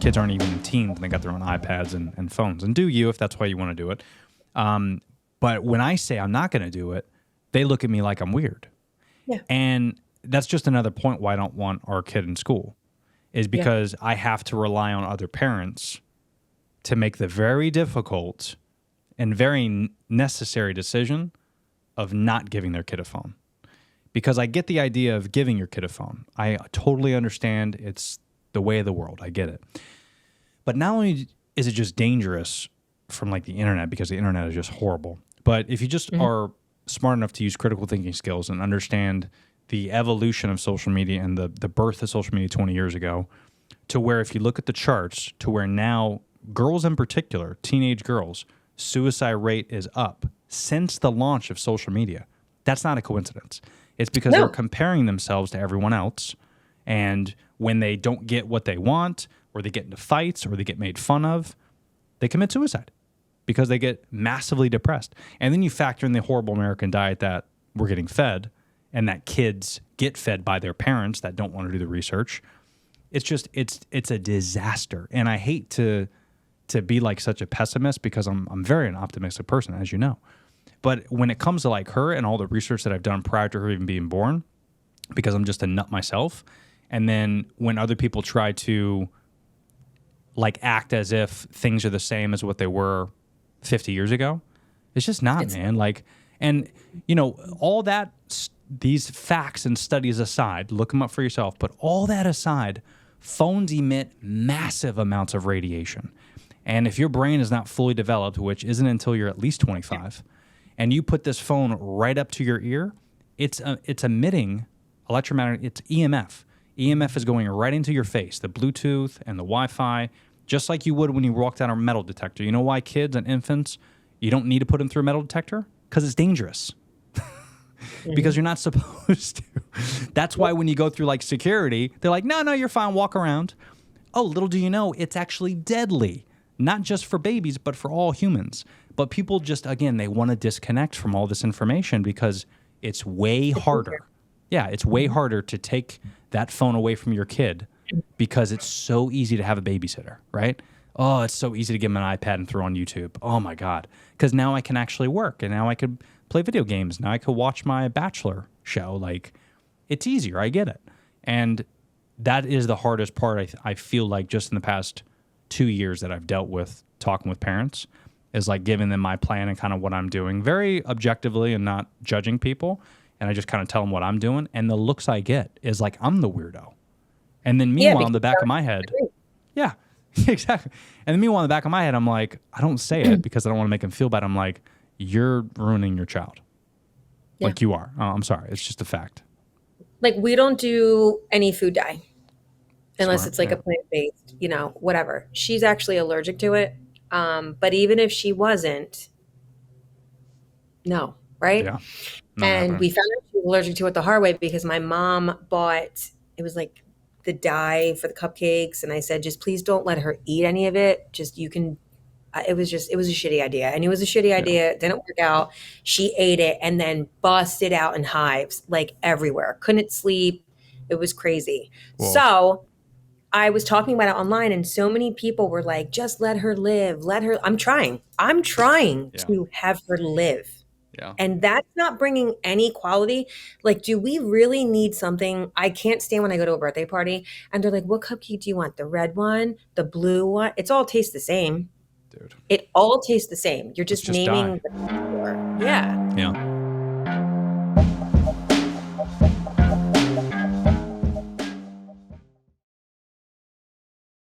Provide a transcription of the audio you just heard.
kids aren't even teens and they got their own iPads and phones. And do you, if that's why you want to do it. But when I say I'm not going to do it, they look at me like I'm weird. Yeah. And that's just another point why I don't want our kid in school, is because I have to rely on other parents to make the very difficult and very necessary decision of not giving their kid a phone. Because I get the idea of giving your kid a phone. I totally understand. It's the way of the world. I get it. But not only is it just dangerous from like the internet, because the internet is just horrible, but if you just are smart enough to use critical thinking skills and understand the evolution of social media and the birth of social media 20 years ago, to where if you look at the charts, to where now girls in particular, teenage girls, suicide rate is up since the launch of social media. That's not a coincidence. It's because they're comparing themselves to everyone else. And when they don't get what they want, or they get into fights, or they get made fun of, they commit suicide because they get massively depressed. And then you factor in the horrible American diet that we're getting fed, and that kids get fed by their parents that don't want to do the research. It's just, it's a disaster. And I hate to be like such a pessimist, because I'm very an optimistic person, as you know. But when it comes to like her and all the research that I've done prior to her even being born, because I'm just a nut myself, and then when other people try to like act as if things are the same as what they were 50 years ago, it's just not, man. Like, and you know, all that, these facts and studies aside, look them up for yourself, but all that aside, phones emit massive amounts of radiation. And if your brain is not fully developed, which isn't until you're at least 25, and you put this phone right up to your ear, it's emitting electromagnetic, it's EMF. EMF is going right into your face, the Bluetooth and the Wi-Fi, just like you would when you walked down a metal detector. You know why kids and infants, you don't need to put them through a metal detector? Because it's dangerous. Because you're not supposed to. That's why when you go through like security, they're like, no, you're fine, walk around. Oh, little do you know, it's actually deadly. Not just for babies, but for all humans. But people just, again, they want to disconnect from all this information because it's way harder. Yeah, it's way harder to take that phone away from your kid because it's so easy to have a babysitter, right? Oh, it's so easy to give them an iPad and throw on YouTube. Oh, my God. Because now I can actually work, and now I could play video games. Now I could watch my Bachelor show. Like, it's easier. I get it. And that is the hardest part, I feel like, just in the past 2 years that I've dealt with talking with parents, is like giving them my plan and kind of what I'm doing very objectively and not judging people. And I just kind of tell them what I'm doing. And the looks I get is like I'm the weirdo. And then meanwhile, in the back of my head, yeah, exactly. And then meanwhile, in the back of my head, I'm like, I don't say it because I don't want to make them feel bad. I'm like, you're ruining your child. Yeah. Like you are. I'm sorry. It's just a fact. Like, we don't do any food dye unless it's like a plant-based, you know, whatever. She's actually allergic to it. But even if she wasn't, no, right? Yeah. And we found out she was allergic to it the hard way because my mom bought, it was like the dye for the cupcakes. And I said, just please don't let her eat any of it. Just, you can, it was a shitty idea. I knew it was a shitty idea. It didn't work out. She ate it and then busted out in hives, like everywhere. Couldn't sleep. It was crazy. Whoa. So I was talking about it online, and so many people were like, just let her live. Let her. I'm trying to have her live. Yeah. And that's not bringing any quality. Like, do we really need something? I can't stand when I go to a birthday party and they're like, what cupcake do you want? The red one, the blue one? It's all tastes the same. Dude. It all tastes the same. You're just naming the flavor. Yeah. Yeah.